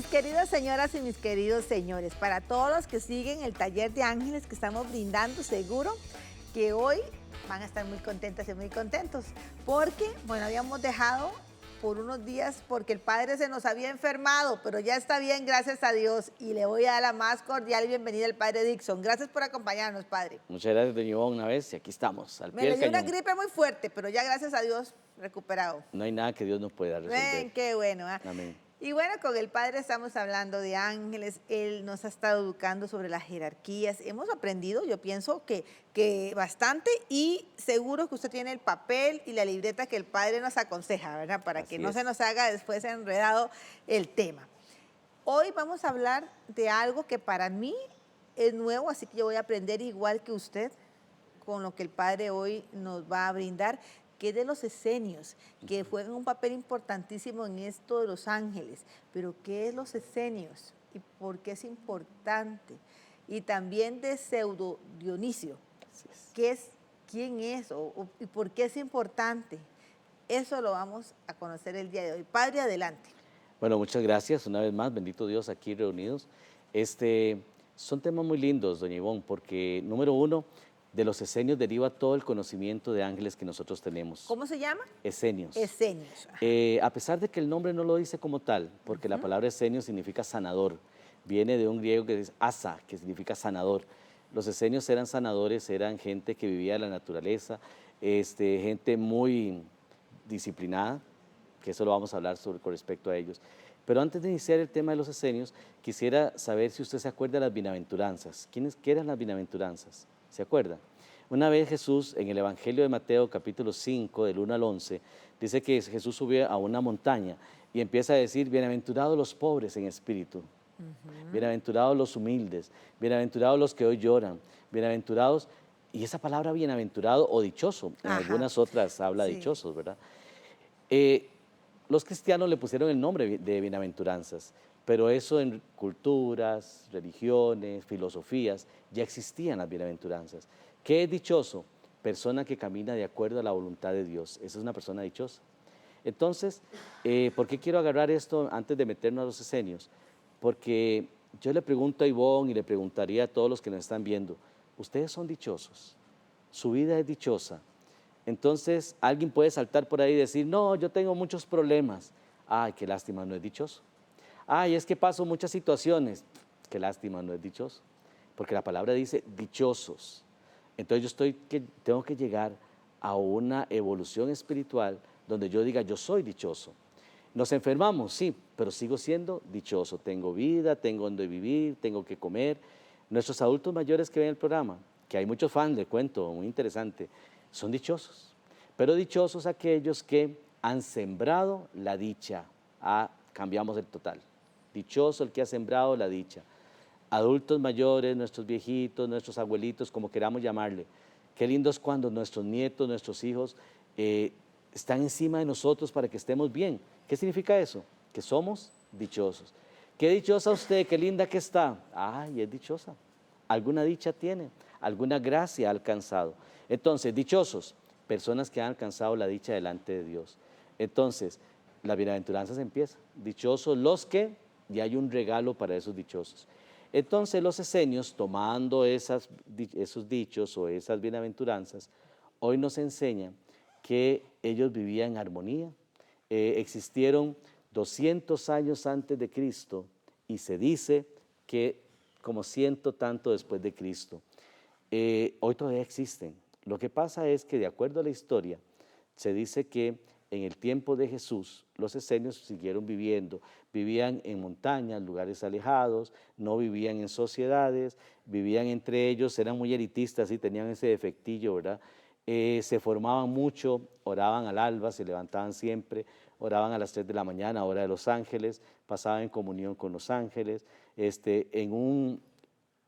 mis queridas señoras y mis queridos señores, para todos los que siguen el taller de ángeles que estamos brindando, seguro que hoy van a estar muy contentas y muy contentos, porque, bueno, habíamos dejado por unos días porque el padre se nos había enfermado, pero ya está bien, gracias a Dios, y le voy a dar la más cordial bienvenida al padre Dixon. Gracias por acompañarnos, padre. Muchas gracias, doña Ivonne, una vez y aquí estamos, al Me pie le del dio una cañón. gripe muy fuerte, pero ya gracias a Dios recuperado. No hay nada que Dios no pueda resolver. Ven, qué bueno. ¿Ah? Amén. Y bueno, con el Padre estamos hablando de ángeles, Él nos ha estado educando sobre las jerarquías, hemos aprendido, yo pienso que bastante, y seguro que usted tiene el papel y la libreta que el Padre nos aconseja, ¿verdad? Para que Así no se es. nos haga después enredado el tema. Hoy vamos a hablar de algo que para mí es nuevo, así que yo voy a aprender igual que usted con lo que el Padre hoy nos va a brindar, que es de los esenios, que juegan un papel importantísimo en esto de los ángeles. Pero ¿qué es los esenios? ¿Y por qué es importante? Y también de Pseudo Dionisio. Así es. ¿Qué es, quién es y por qué es importante? Eso lo vamos a conocer el día de hoy. Padre, adelante. Bueno, muchas gracias una vez más, bendito Dios, aquí reunidos. Son temas muy lindos, doña Ivonne, porque número uno, de los esenios deriva todo el conocimiento de ángeles que nosotros tenemos. ¿Cómo se llama? Esenios. Esenios. A pesar de que el nombre no lo dice como tal, porque la palabra esenio significa sanador, viene de un griego que es asa, que significa sanador. Los esenios eran sanadores, eran gente que vivía de la naturaleza, gente muy disciplinada, que eso lo vamos a hablar con respecto a ellos. Pero antes de iniciar el tema de los esenios, quisiera saber si usted se acuerda de las bienaventuranzas. ¿Qué eran las bienaventuranzas? ¿Se acuerda? Una vez Jesús, en el Evangelio de Mateo, capítulo 5, del 1 al 11, dice que Jesús subió a una montaña y empieza a decir, bienaventurados los pobres en espíritu, bienaventurados los humildes, bienaventurados los que hoy lloran, bienaventurados, y esa palabra bienaventurado o dichoso, en Ajá. algunas otras habla Sí. dichosos, ¿verdad? Los cristianos le pusieron el nombre de bienaventuranzas, pero eso en culturas, religiones, filosofías, ya existían las bienaventuranzas. ¿Qué es dichoso? Persona que camina de acuerdo a la voluntad de Dios. Esa es una persona dichosa. Entonces, ¿por qué quiero agarrar esto antes de meternos a los esenios? Porque yo le pregunto a Ivonne y le preguntaría a todos los que nos están viendo, ¿ustedes son dichosos? ¿Su vida es dichosa? Entonces, alguien puede saltar por ahí y decir, no, yo tengo muchos problemas. Ay, qué lástima, no es dichoso. Ay, es que paso muchas situaciones. Qué lástima, no es dichoso. Porque la palabra dice dichosos. Entonces tengo que llegar a una evolución espiritual donde yo diga, yo soy dichoso. Nos enfermamos, sí, pero sigo siendo dichoso. Tengo vida, tengo donde vivir, tengo que comer. Nuestros adultos mayores que ven el programa, que hay muchos fans, le cuento, muy interesante, son dichosos. Pero dichosos aquellos que han sembrado la dicha. Cambiamos el total. Dichoso el que ha sembrado la dicha. Adultos mayores, nuestros viejitos, nuestros abuelitos, como queramos llamarle. Qué lindo es cuando nuestros nietos, nuestros hijos están encima de nosotros para que estemos bien. ¿Qué significa eso? Que somos dichosos. Qué dichosa usted, qué linda que está. Ay, es dichosa. Alguna dicha tiene, alguna gracia ha alcanzado. Entonces, dichosos, personas que han alcanzado la dicha delante de Dios. Entonces, la bienaventuranza se empieza. Dichosos los que, y hay un regalo para esos dichosos. Entonces los esenios, tomando esos dichos o esas bienaventuranzas, hoy nos enseñan que ellos vivían en armonía. Existieron 200 años antes de Cristo y se dice que como ciento tanto después de Cristo. Hoy todavía existen. Lo que pasa es que de acuerdo a la historia, se dice que en el tiempo de Jesús, los esenios siguieron viviendo, vivían en montañas, lugares alejados, no vivían en sociedades, vivían entre ellos, eran muy elitistas y tenían ese defectillo, ¿verdad? Se formaban mucho, oraban al alba, se levantaban siempre, oraban a las 3 de la mañana, hora de los ángeles, pasaban en comunión con los ángeles,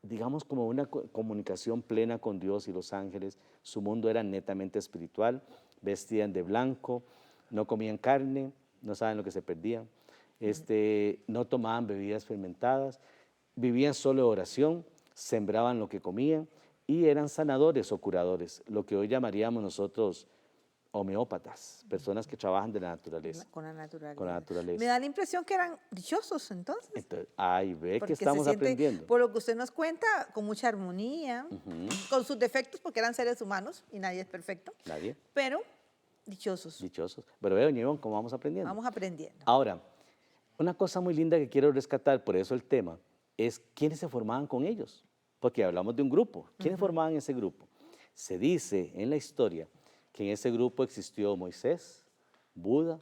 digamos como una comunicación plena con Dios y los ángeles. Su mundo era netamente espiritual, vestían de blanco, no comían carne, no saben lo que se perdían, no tomaban bebidas fermentadas, vivían solo de oración, sembraban lo que comían y eran sanadores o curadores, lo que hoy llamaríamos nosotros homeópatas, personas que trabajan de la naturaleza. Con la naturaleza. Con la naturaleza. Me da la impresión que eran dichosos entonces. Entonces, ahí ve que Porque se estamos siente, aprendiendo. por lo que usted nos cuenta, con mucha armonía, con sus defectos, porque eran seres humanos y nadie es perfecto, Nadie, pero dichosos. dichosos. Pero veo, Ivonne, cómo vamos aprendiendo. Vamos aprendiendo. Ahora, una cosa muy linda que quiero rescatar, por eso el tema, es quiénes se formaban con ellos. Porque hablamos de un grupo. ¿Quiénes formaban ese grupo? Se dice en la historia que en ese grupo existió Moisés, Buda,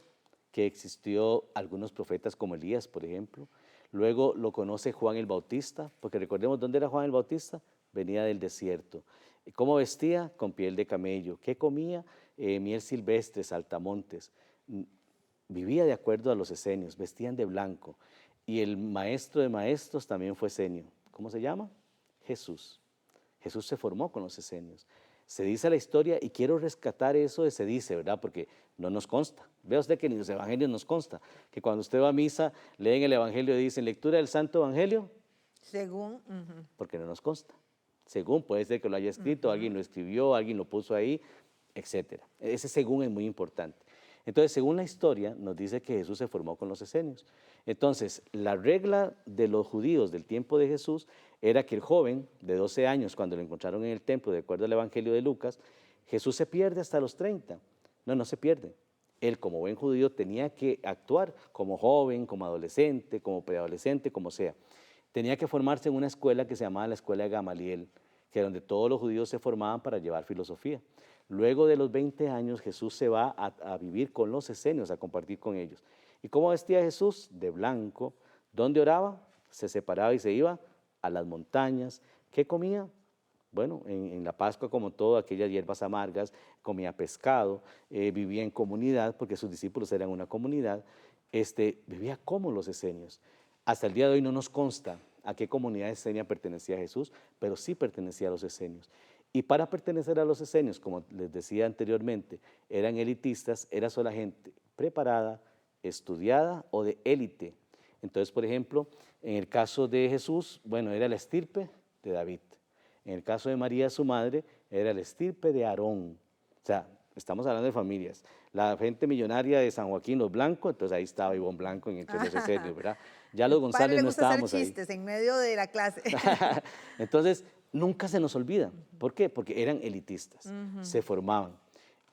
que existió algunos profetas como Elías, por ejemplo. Luego lo conoce Juan el Bautista, porque recordemos dónde era Juan el Bautista, venía del desierto. ¿Cómo vestía? Con piel de camello. ¿Qué comía? Miel silvestre, saltamontes. Vivía de acuerdo a los esenios, vestían de blanco. Y el maestro de maestros también fue esenio. ¿Cómo se llama? Jesús. Jesús se formó con los esenios. Se dice la historia, y quiero rescatar eso de se dice, ¿verdad? Porque no nos consta. Vea usted que en los evangelios nos consta, que cuando usted va a misa, leen el evangelio y dicen, lectura del Santo Evangelio, Según, porque no nos consta. Según, puede ser que lo haya escrito, alguien lo escribió, alguien lo puso ahí, etc. Ese según es muy importante. Entonces, según la historia, nos dice que Jesús se formó con los esenios. Entonces, la regla de los judíos del tiempo de Jesús era que el joven de 12 años, cuando lo encontraron en el templo, de acuerdo al Evangelio de Lucas, Jesús se pierde hasta los 30. No, no se pierde. Él, como buen judío, tenía que actuar como joven, como adolescente, como preadolescente, como sea. Tenía que formarse en una escuela que se llamaba la Escuela de Gamaliel, que es donde todos los judíos se formaban para llevar filosofía. Luego de los 20 años, Jesús se va a vivir con los esenios, a compartir con ellos. ¿Y cómo vestía Jesús? De blanco. ¿Dónde oraba? Se separaba y se iba a las montañas. ¿Qué comía? Bueno, en la Pascua, como todo, aquellas hierbas amargas, comía pescado, vivía en comunidad, porque sus discípulos eran una comunidad, vivía como los esenios. Hasta el día de hoy no nos consta a qué comunidad esenia pertenecía Jesús, pero sí pertenecía a los esenios. Y para pertenecer a los esenios, como les decía anteriormente, eran elitistas, era solo gente preparada, estudiada o de élite. Entonces, por ejemplo, en el caso de Jesús, bueno, era la estirpe de David. En el caso de María, su madre, era la estirpe de Aarón. O sea, estamos hablando de familias. La gente millonaria de San Joaquín, los Blancos, entonces ahí estaba Ivonne Blanco entre los esenios, ¿verdad? Ya los González no estábamos ahí. Le gusta hacer chistes en medio de la clase. Entonces, nunca se nos olvida. ¿Por qué? Porque eran elitistas, se formaban.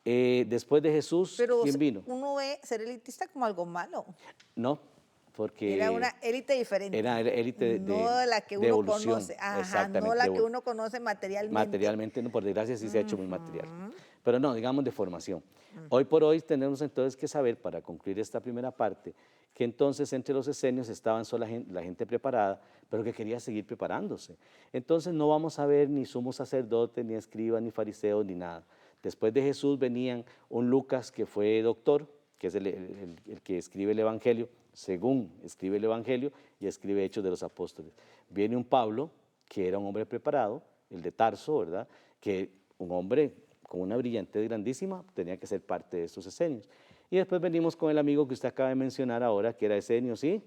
Después de Jesús, Pero ¿quién vino? uno ve ser elitista como algo malo. No, porque Era una élite diferente. era élite no la que de uno evolución. conoce. Ajá, Exactamente, no la que uno conoce materialmente. Materialmente, no, por desgracia sí se ha hecho muy material. Pero no, digamos de formación. Hoy por hoy tenemos entonces que saber, para concluir esta primera parte, que entonces entre los esenios estaban solo la gente preparada, pero que quería seguir preparándose. Entonces no vamos a ver ni sumo sacerdote, ni escriba, ni fariseo, ni nada. Después de Jesús venían un Lucas que fue doctor, que es el que escribe el Evangelio, según escribe el Evangelio y escribe Hechos de los Apóstoles. Viene un Pablo, que era un hombre preparado, el de Tarso, ¿verdad? Que un hombre con una brillantez grandísima tenía que ser parte de estos esenios. Y después venimos con el amigo que usted acaba de mencionar ahora, que era esenio, ¿sí?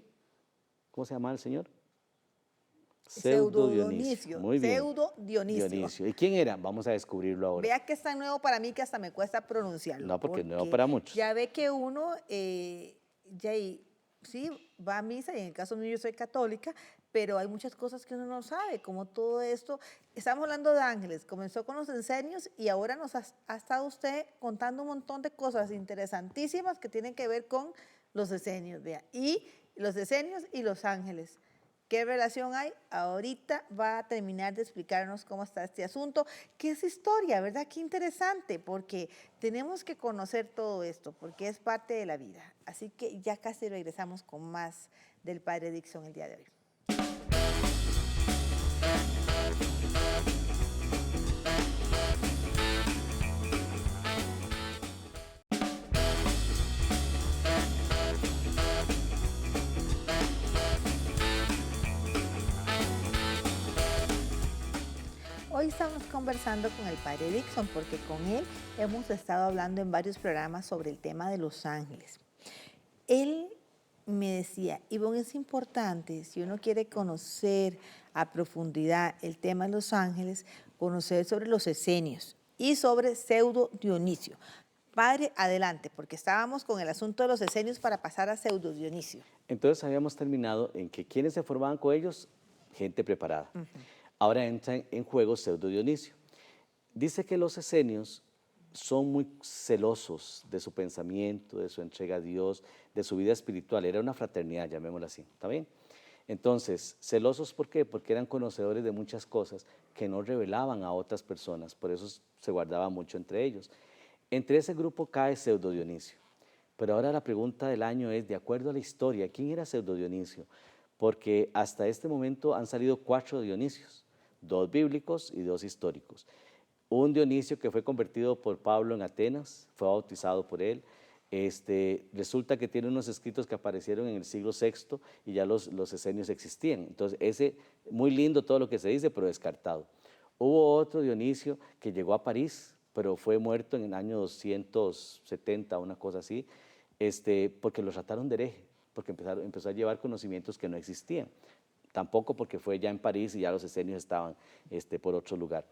¿Cómo se llama el señor? Pseudo Dionisio. Muy bien. Pseudo Dionisio. ¿Y quién era? Vamos a descubrirlo ahora. Vea que es tan nuevo para mí que hasta me cuesta pronunciarlo. No, porque es nuevo para muchos. Ya ve que uno, sí, va a misa, y en el caso mío yo soy católica, pero hay muchas cosas que uno no sabe, como todo esto. Estamos hablando de ángeles, comenzó con los esenios y ahora nos ha estado usted contando un montón de cosas interesantísimas que tienen que ver con los esenios, vea, y los esenios y los ángeles. ¿Qué relación hay? Ahorita va a terminar de explicarnos cómo está este asunto, que es historia, ¿verdad? Qué interesante, porque tenemos que conocer todo esto, porque es parte de la vida. Así que ya casi regresamos con más del Padre Dixon el día de hoy. Hoy estamos conversando con el Padre Dixon porque con él hemos estado hablando en varios programas sobre el tema de los ángeles. Él me decía, Ivonne, es importante, si uno quiere conocer a profundidad el tema de los ángeles, conocer sobre los esenios y sobre Pseudo Dionisio. Padre, adelante, porque estábamos con el asunto de los esenios para pasar a Pseudo Dionisio. Entonces habíamos terminado en que quienes se formaban con ellos, gente preparada. Ahora entra en juego Pseudo Dionisio. Dice que los esenios son muy celosos de su pensamiento, de su entrega a Dios, de su vida espiritual. Era una fraternidad, llamémosla así, ¿está bien? Entonces, celosos, ¿por qué? Porque eran conocedores de muchas cosas que no revelaban a otras personas, por eso se guardaba mucho entre ellos. Entre ese grupo cae Pseudo Dionisio. Pero ahora la pregunta del año es, de acuerdo a la historia, ¿quién era Pseudo Dionisio? Porque hasta este momento han salido 4 Dionisios, 2 bíblicos y 2 históricos. Un Dionisio que fue convertido por Pablo en Atenas, fue bautizado por él. Resulta que tiene unos escritos que aparecieron en el siglo VI y ya los esenios existían. Entonces, muy lindo todo lo que se dice, pero descartado. Hubo otro Dionisio que llegó a París, pero fue muerto en el año 270, una cosa así, porque lo trataron de hereje, porque empezó a llevar conocimientos que no existían. Tampoco porque fue ya en París y ya los esenios estaban por otro lugar.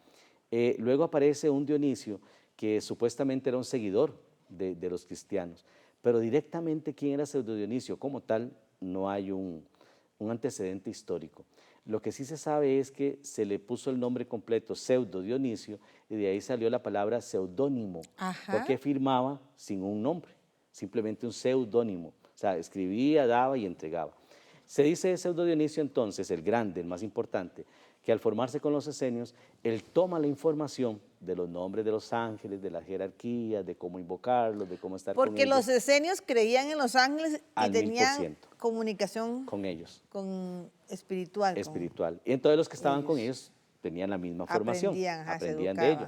Luego aparece un Dionisio que supuestamente era un seguidor de los cristianos, pero directamente quién era Pseudo Dionisio como tal no hay un antecedente histórico. Lo que sí se sabe es que se le puso el nombre completo Pseudo Dionisio y de ahí salió la palabra seudónimo, porque firmaba sin un nombre, simplemente un seudónimo, o sea, escribía, daba y entregaba. Se dice de Pseudo Dionisio entonces, el grande, el más importante, que al formarse con los esenios, él toma la información de los nombres de los ángeles, de las jerarquías, de cómo invocarlos, de cómo estar con Porque ellos. los esenios creían en los ángeles y Al tenían 1000%. comunicación Con ellos. espiritual. Espiritual. Y entonces los que estaban con ellos tenían la misma formación, Aprendían, se aprendían de ello.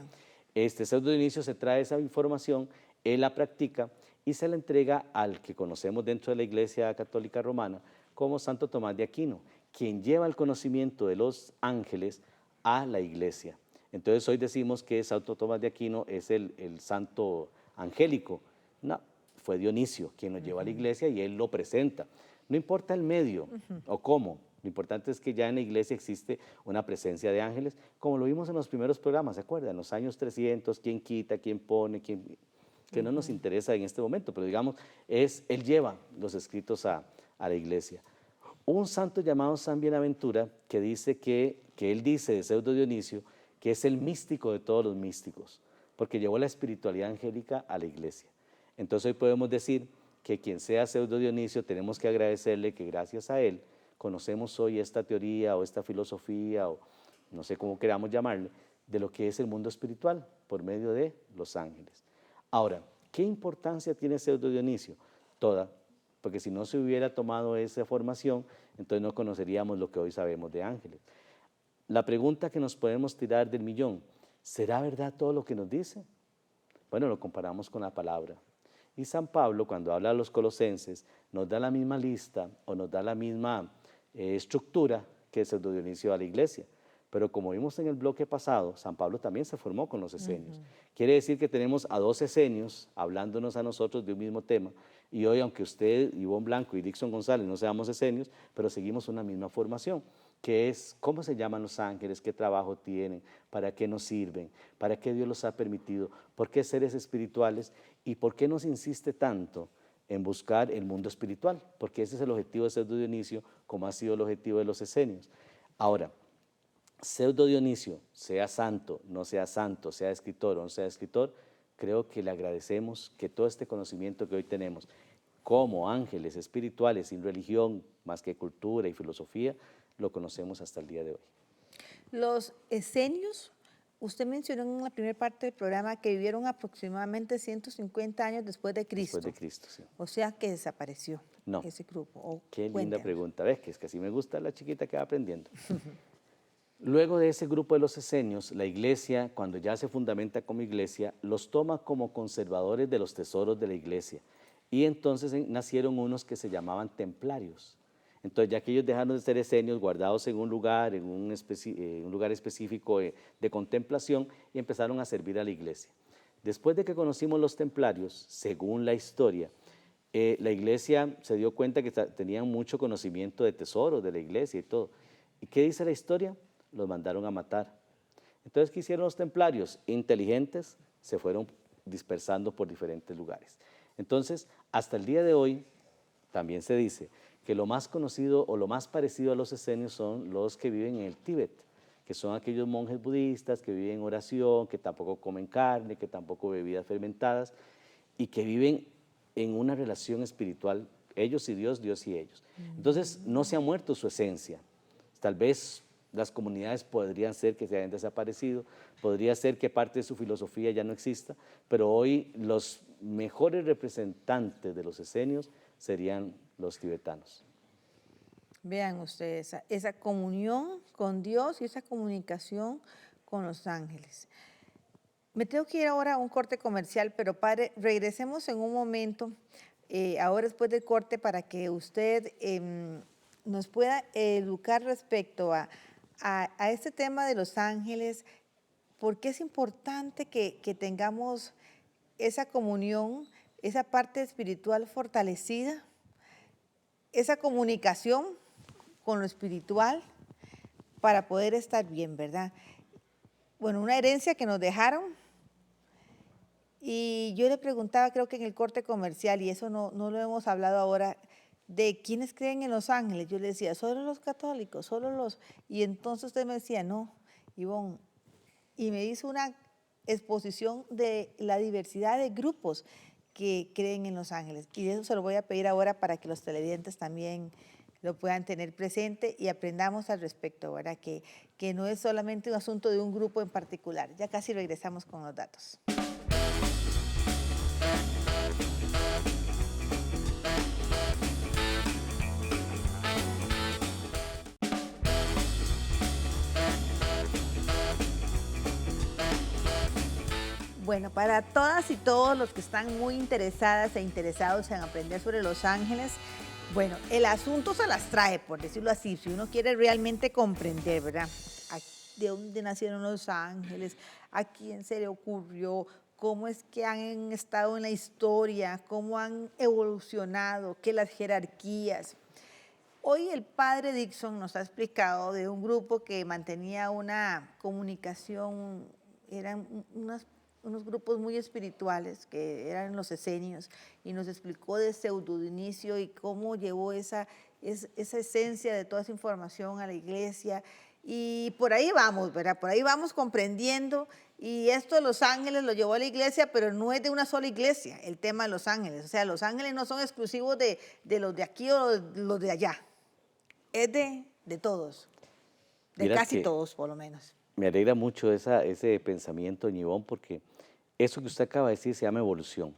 educaban. Pseudo Dionisio se trae esa información, él la practica y se la entrega al que conocemos dentro de la Iglesia Católica Romana como Santo Tomás de Aquino, quien lleva el conocimiento de los ángeles a la Iglesia. Entonces hoy decimos que Santo Tomás de Aquino es el santo angélico. No, fue Dionisio quien lo lleva a la Iglesia y él lo presenta. No importa el medio o cómo, lo importante es que ya en la iglesia existe una presencia de ángeles, como lo vimos en los primeros programas, ¿se acuerdan? En los años 300, quién quita, quién pone, que no nos interesa en este momento, pero digamos, él lleva los escritos a la iglesia. Un santo llamado San Bienaventura que dice que él dice de Pseudo Dionisio que es el místico de todos los místicos, porque llevó la espiritualidad angélica a la iglesia. Entonces hoy podemos decir que quien sea Pseudo Dionisio tenemos que agradecerle que gracias a él conocemos hoy esta teoría o esta filosofía o no sé cómo queramos llamarle, de lo que es el mundo espiritual por medio de los ángeles. Ahora, ¿qué importancia tiene Pseudo Dionisio? Toda, porque si no se hubiera tomado esa formación, entonces no conoceríamos lo que hoy sabemos de ángeles. La pregunta que nos podemos tirar del millón, ¿será verdad todo lo que nos dice? Bueno, lo comparamos con la palabra. Y San Pablo, cuando habla a los colosenses, nos da la misma lista o nos da la misma estructura que Pseudo Dionisio a la iglesia. Pero como vimos en el bloque pasado, San Pablo también se formó con los esenios. Quiere decir que tenemos a 2 esenios hablándonos a nosotros de un mismo tema. Y hoy, aunque usted, Ivonne Blanco y Dixon González, no seamos esenios, pero seguimos una misma formación, que es cómo se llaman los ángeles, qué trabajo tienen, para qué nos sirven, para qué Dios los ha permitido, por qué seres espirituales y por qué nos insiste tanto en buscar el mundo espiritual, porque ese es el objetivo de Pseudo Dionisio, como ha sido el objetivo de los esenios. Ahora, Pseudo Dionisio, sea santo, sea escritor o no sea escritor, creo que le agradecemos que todo este conocimiento que hoy tenemos como ángeles espirituales sin religión, más que cultura y filosofía, lo conocemos hasta el día de hoy. Los esenios, usted mencionó en la primera parte del programa que vivieron aproximadamente 150 años después de Cristo. Después de Cristo, sí. O sea que desapareció ese grupo. Qué linda pregunta. ¿Ves? Que es que así me gusta la chiquita que va aprendiendo. Luego de ese grupo de los esenios, la iglesia, cuando ya se fundamenta como iglesia, los toma como conservadores de los tesoros de la iglesia. Y entonces nacieron unos que se llamaban templarios. Entonces, ya que ellos dejaron de ser esenios, guardados en un lugar, en un lugar específico de contemplación, y empezaron a servir a la iglesia. Después de que conocimos los templarios, según la historia, la iglesia se dio cuenta que tenían mucho conocimiento de tesoros de la iglesia y todo. ¿Y qué dice la historia? Los mandaron a matar. Entonces, ¿qué hicieron los templarios? Inteligentes, se fueron dispersando por diferentes lugares. Entonces, hasta el día de hoy, también se dice que lo más conocido o lo más parecido a los esenios son los que viven en el Tíbet, que son aquellos monjes budistas que viven en oración, que tampoco comen carne, que tampoco bebidas fermentadas y que viven en una relación espiritual, ellos y Dios, Dios y ellos. Entonces, no se ha muerto su esencia. Tal vez las comunidades podrían ser que se hayan desaparecido, podría ser que parte de su filosofía ya no exista, pero hoy los mejores representantes de los esenios serían los tibetanos. Vean ustedes esa comunión con Dios y esa comunicación con los ángeles. Me tengo que ir ahora a un corte comercial, pero padre, regresemos en un momento, ahora después del corte, para que usted nos pueda educar respecto a este tema de los ángeles, porque es importante que tengamos esa comunión, esa parte espiritual fortalecida, esa comunicación con lo espiritual para poder estar bien, ¿verdad? Bueno, una herencia que nos dejaron. Y yo le preguntaba, creo que en el corte comercial, y eso no lo hemos hablado ahora, de quiénes creen en los ángeles. Yo le decía, solo los católicos, solo los... Y entonces usted me decía, no, Ivonne. Y me hizo una exposición de la diversidad de grupos que creen en los ángeles. Y eso se lo voy a pedir ahora para que los televidentes también lo puedan tener presente y aprendamos al respecto, ¿verdad? Que no es solamente un asunto de un grupo en particular. Ya casi regresamos con los datos. Bueno, para todas y todos los que están muy interesadas e interesados en aprender sobre los ángeles, bueno, el asunto se las trae, por decirlo así, si uno quiere realmente comprender, ¿verdad? ¿De dónde nacieron los ángeles? ¿A quién se le ocurrió? ¿Cómo es que han estado en la historia? ¿Cómo han evolucionado? ¿Qué las jerarquías? Hoy el padre Dixon nos ha explicado de un grupo que mantenía una comunicación, eran unos grupos muy espirituales que eran los esenios, y nos explicó de Pseudo-Dionisio y cómo llevó esa esencia de toda esa información a la iglesia. Y por ahí vamos, ¿verdad? Por ahí vamos comprendiendo. Y esto de los ángeles lo llevó a la iglesia, pero no es de una sola iglesia, el tema de los ángeles. O sea, los ángeles no son exclusivos de los de aquí o los de allá. Es de todos, de Vieras casi que todos por lo menos. me alegra mucho ese pensamiento, Ñibón, porque eso que usted acaba de decir se llama evolución.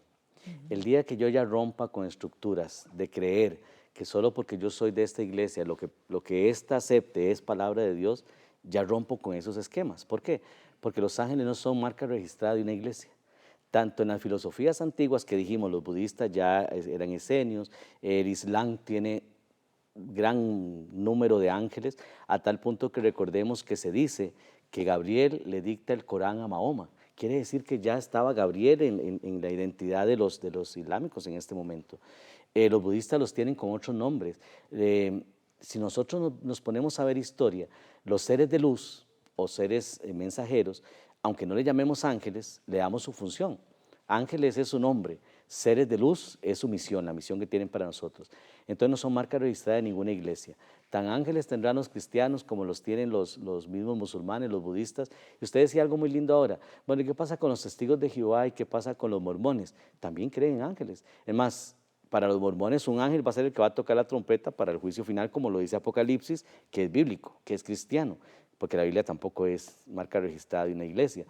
El día que yo ya rompa con estructuras de creer que solo porque yo soy de esta iglesia, lo que ésta acepte es palabra de Dios, ya rompo con esos esquemas. ¿Por qué? Porque los ángeles no son marca registrada de una iglesia. Tanto en las filosofías antiguas que dijimos, los budistas ya eran esenios, el Islam tiene gran número de ángeles, a tal punto que recordemos que se dice que Gabriel le dicta el Corán a Mahoma. Quiere decir que ya estaba Gabriel en la identidad de los islámicos en este momento. Los budistas los tienen con otros nombres. Si nosotros nos ponemos a ver historia, los seres de luz o seres mensajeros, aunque no le llamemos ángeles, le damos su función. Ángeles es su nombre, seres de luz es su misión, la misión que tienen para nosotros. Entonces no son marca registrada de ninguna iglesia. Tan ángeles tendrán los cristianos como los tienen los mismos musulmanes, los budistas. Y usted decía algo muy lindo ahora. Bueno, ¿y qué pasa con los testigos de Jehová y qué pasa con los mormones? También creen en ángeles. Es más, para los mormones un ángel va a ser el que va a tocar la trompeta para el juicio final, como lo dice Apocalipsis, que es bíblico, que es cristiano, porque la Biblia tampoco es marca registrada de una iglesia.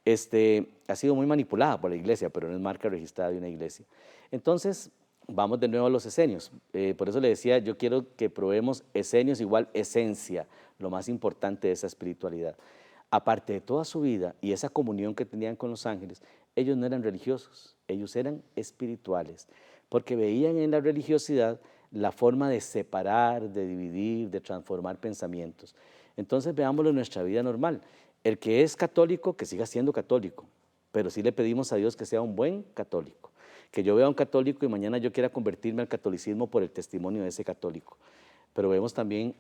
Ha sido muy manipulada por la iglesia, pero no es marca registrada de una iglesia. Entonces, vamos de nuevo a los esenios. Por eso le decía, yo quiero que probemos esenios igual esencia, lo más importante de esa espiritualidad. Aparte de toda su vida y esa comunión que tenían con los ángeles, ellos no eran religiosos, ellos eran espirituales, porque veían en la religiosidad la forma de separar, de dividir, de transformar pensamientos. Entonces veámoslo en nuestra vida normal. El que es católico, que siga siendo católico, pero sí le pedimos a Dios que sea un buen católico. Que yo vea a un católico y mañana yo quiera convertirme al catolicismo por el testimonio de ese católico. Pero vemos también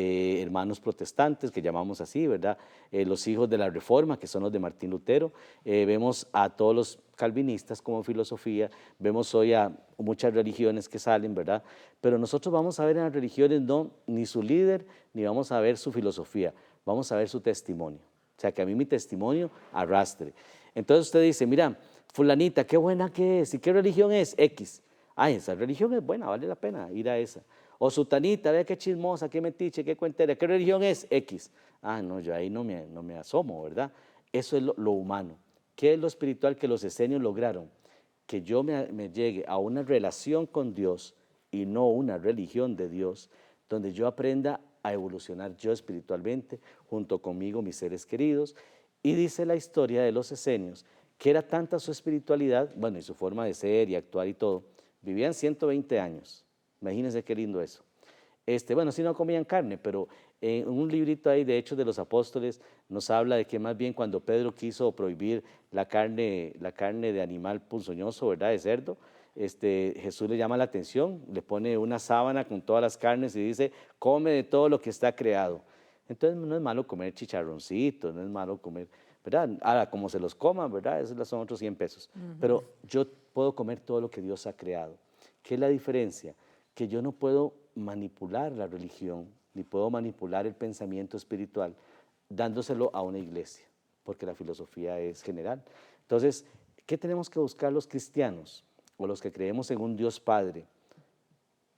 hermanos protestantes, que llamamos así, ¿verdad? Los hijos de la Reforma, que son los de Martín Lutero. Vemos a todos los calvinistas como filosofía, vemos hoy a muchas religiones que salen, ¿verdad? Pero nosotros vamos a ver en las religiones no ni su líder, ni vamos a ver su filosofía, vamos a ver su testimonio. O sea, que a mí mi testimonio arrastre. Entonces usted dice, mira, fulanita, qué buena que es, ¿y qué religión es? X. Ah, esa religión es buena, vale la pena ir a esa. O sutanita, vea qué chismosa, qué metiche, qué cuentera, ¿qué religión es? X. Ah, no, yo ahí no me asomo, ¿verdad? Eso es lo humano. ¿Qué es lo espiritual que los esenios lograron? Que yo me llegue a una relación con Dios y no una religión de Dios, donde yo aprenda a evolucionar yo espiritualmente, junto conmigo, mis seres queridos. Y dice la historia de los esenios, que era tanta su espiritualidad, bueno, y su forma de ser y actuar y todo, vivían 120 años. Imagínense qué lindo eso. Bueno, sí no comían carne, pero en un librito ahí de Hechos de los Apóstoles nos habla de que más bien cuando Pedro quiso prohibir la carne de animal ponzoñoso, ¿verdad?, de cerdo, Jesús le llama la atención, le pone una sábana con todas las carnes y dice, come de todo lo que está creado. Entonces no es malo comer chicharroncitos, no es malo comer, ¿verdad? Ahora, como se los coman, ¿verdad? Esos son otros 100 pesos. Pero yo puedo comer todo lo que Dios ha creado. ¿Qué es la diferencia? Que yo no puedo manipular la religión, ni puedo manipular el pensamiento espiritual dándoselo a una iglesia, porque la filosofía es general. Entonces, ¿qué tenemos que buscar los cristianos o los que creemos en un Dios Padre?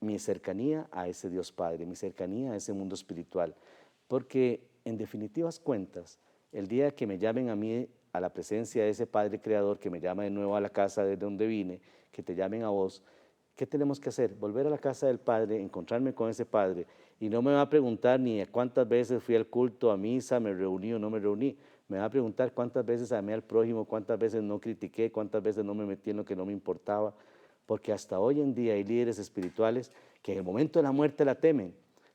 Mi cercanía a ese Dios Padre, mi cercanía a ese mundo espiritual, porque en definitivas cuentas, el día que me llamen a mí a la presencia de ese Padre Creador, que me llama de nuevo a la casa de donde vine, que te llamen a vos, ¿qué tenemos que hacer? Volver a la casa del Padre, encontrarme con ese Padre, y no me va a preguntar ni a cuántas veces fui al culto, a misa, me reuní o no me reuní, me va a preguntar cuántas veces amé al prójimo, cuántas veces no critiqué, cuántas veces no me metí en lo que no me importaba, porque hasta hoy en día hay líderes espirituales que en el momento de la muerte la temen,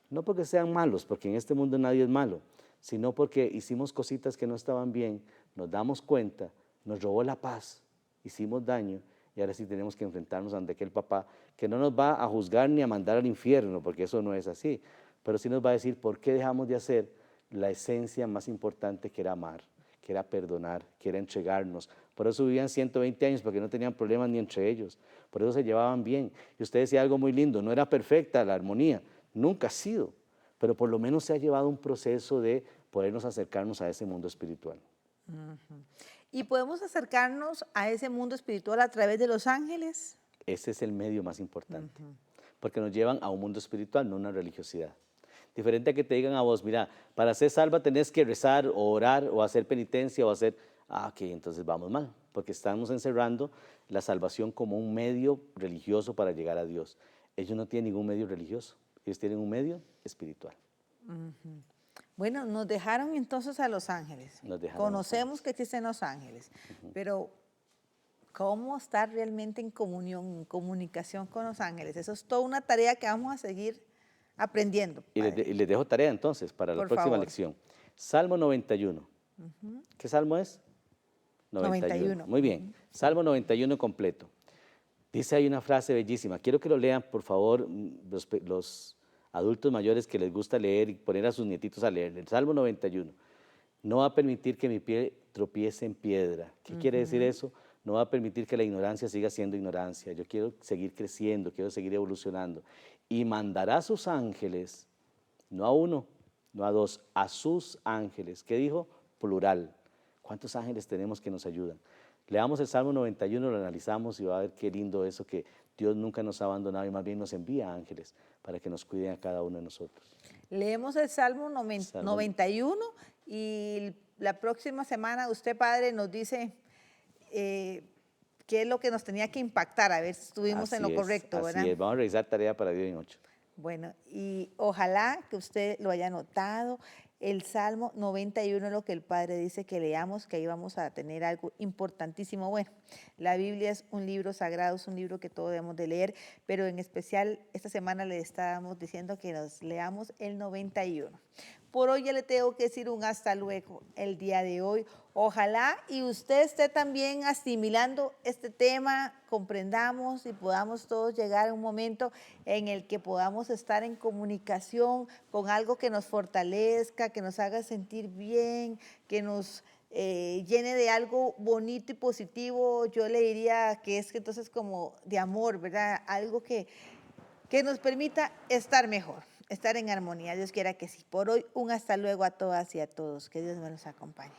no porque sean malos, porque en este mundo nadie es malo, sino porque hicimos cositas que no estaban bien, nos damos cuenta, nos robó la paz, hicimos daño, y ahora sí tenemos que enfrentarnos ante aquel papá que no nos va a juzgar ni a mandar al infierno, porque eso no es así, pero sí nos va a decir por qué dejamos de hacer la esencia más importante, que era amar, que era perdonar, que era entregarnos. Por eso vivían 120 años, porque no tenían problemas ni entre ellos, por eso se llevaban bien. Y usted decía algo muy lindo, no era perfecta la armonía, nunca ha sido, pero por lo menos se ha llevado un proceso de podernos acercarnos a ese mundo espiritual. ¿Y podemos acercarnos a ese mundo espiritual a través de los ángeles? Ese es el medio más importante, porque nos llevan a un mundo espiritual, no una religiosidad. Diferente a que te digan a vos, mira, para ser salva tenés que rezar o orar o hacer penitencia o hacer, ok, entonces vamos mal, porque estamos encerrando la salvación como un medio religioso para llegar a Dios. Ellos no tienen ningún medio religioso, ellos tienen un medio espiritual. Bueno, nos dejaron entonces a los ángeles. Nos dejaron a los Conocemos que existen los ángeles, pero ¿cómo estar realmente en comunión, en comunicación con los ángeles? Eso es toda una tarea que vamos a seguir aprendiendo, Y padre. les dejo tarea entonces para la Por próxima favor. lección. Salmo 91. ¿Qué salmo es? 91. 91. Muy bien. Salmo 91 completo. Dice ahí una frase bellísima. Quiero que lo lean, por favor, los adultos mayores que les gusta leer y poner a sus nietitos a leer. El Salmo 91. No va a permitir que mi pie tropiece en piedra. ¿Qué quiere decir eso? No va a permitir que la ignorancia siga siendo ignorancia. Yo quiero seguir creciendo, quiero seguir evolucionando. Y mandará a sus ángeles, no a uno, no a dos, a sus ángeles. ¿Qué dijo? Plural. ¿Cuántos ángeles tenemos que nos ayudan? Leamos el Salmo 91, lo analizamos y va a ver qué lindo eso, que Dios nunca nos ha abandonado y más bien nos envía ángeles para que nos cuiden a cada uno de nosotros. Leemos el Salmo Salmo 91 y la próxima semana usted, padre, nos dice qué es lo que nos tenía que impactar, a ver si estuvimos en lo correcto, ¿verdad? Así es, vamos a revisar tarea para Dios en 8. Bueno, y ojalá que usted lo haya notado. El Salmo 91 es lo que el Padre dice que leamos, que ahí vamos a tener algo importantísimo. Bueno, la Biblia es un libro sagrado, es un libro que todos debemos de leer, pero en especial esta semana le estábamos diciendo que nos leamos el 91. Por hoy ya le tengo que decir un hasta luego el día de hoy. Ojalá y usted esté también asimilando este tema, comprendamos y podamos todos llegar a un momento en el que podamos estar en comunicación con algo que nos fortalezca, que nos haga sentir bien, que nos llene de algo bonito y positivo. Yo le diría que es que entonces como de amor, ¿verdad? Algo que nos permita estar mejor, estar en armonía. Dios quiera que sí. Por hoy, un hasta luego a todas y a todos. Que Dios me los acompañe.